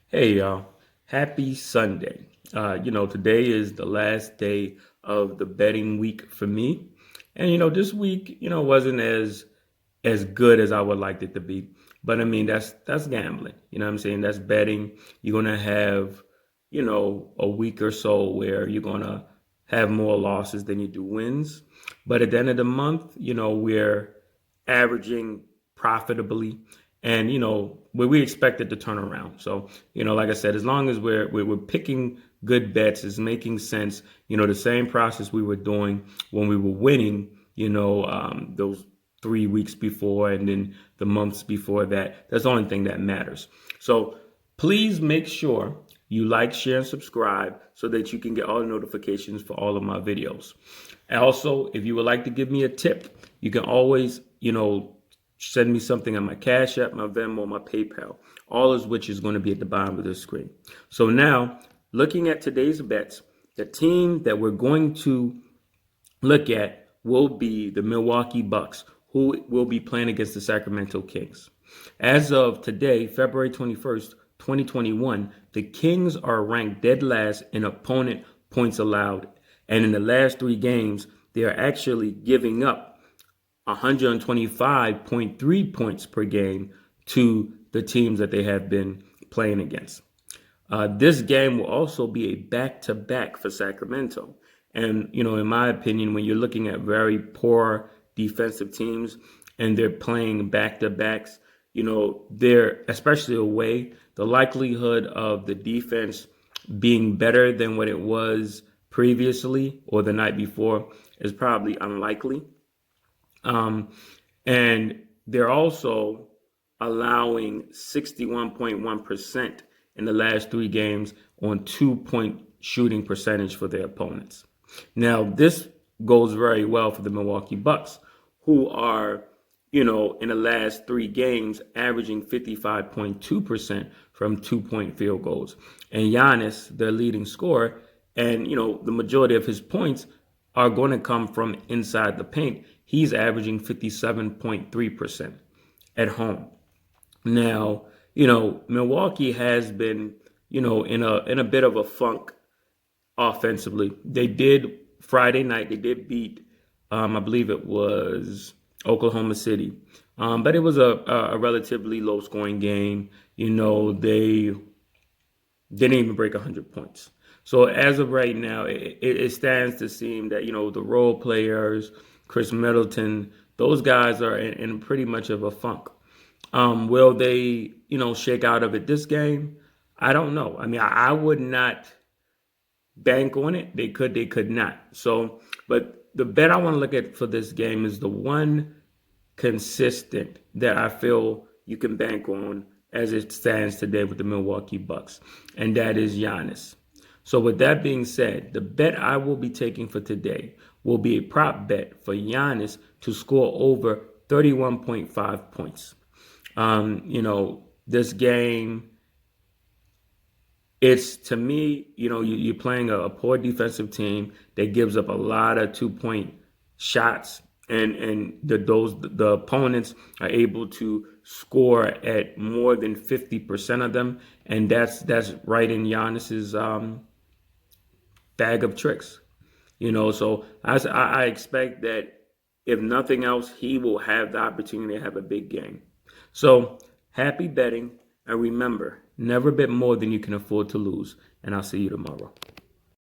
Hey y'all, happy Sunday. Today is the last day of the betting week for me. And this week, wasn't as good as I would like it to be. But I mean, that's gambling. You know what I'm saying? That's betting. You're gonna have, a week or so where you're gonna have more losses than you do wins. But at the end of the month, we're averaging profitably, and where we expect it to turn around. So like I said, as long as we're picking good bets, is making sense. The same process we were doing when we were winning. Those 3 weeks before, and then the months before that. That's the only thing that matters. So please make sure you like, share, and subscribe so that you can get all the notifications for all of my videos. And also, if you would like to give me a tip, you can always, send me something on my Cash App, my Venmo, my PayPal, all of which is going to be at the bottom of the screen. So now, looking at today's bets, the team that we're going to look at will be the Milwaukee Bucks, who will be playing against the Sacramento Kings. As of today, February 21st, 2021, the Kings are ranked dead last in opponent points allowed. And in the last 3 games, they are actually giving up 125.3 points per game to the teams that they have been playing against. This game will also be a back-to-back for Sacramento. And, in my opinion, when you're looking at very poor defensive teams and they're playing back-to-backs, they're, especially away, the likelihood of the defense being better than what it was previously or the night before is probably unlikely. And they're also allowing 61.1% in the last 3 games on 2-point shooting percentage for their opponents. Now, this goes very well for the Milwaukee Bucks, who are, in the last 3 games, averaging 55.2% from 2-point field goals. And Giannis, their leading scorer, and, the majority of his points are going to come from inside the paint. He's averaging 57.3% at home. Now, Milwaukee has been, in a bit of a funk offensively. They did Friday night. They did beat, I believe it was Oklahoma City, but it was a relatively low scoring game. They didn't even break 100 points. So as of right now, it stands to seem that the role players, Chris Middleton, those guys are in pretty much of a funk. Will they, shake out of it this game? I don't know. I mean, I would not bank on it. They could not. So, but the bet I want to look at for this game is the one consistent that I feel you can bank on as it stands today with the Milwaukee Bucks, and that is Giannis. So with that being said, the bet I will be taking for today will be a prop bet for Giannis to score over 31.5 points. This game, it's, to me, you're playing a poor defensive team that gives up a lot of 2-point shots, and the opponents are able to score at more than 50% of them, and that's right in Giannis's bag of tricks. So I expect that if nothing else, he will have the opportunity to have a big game. So happy betting, and remember, never bet more than you can afford to lose. And I'll see you tomorrow.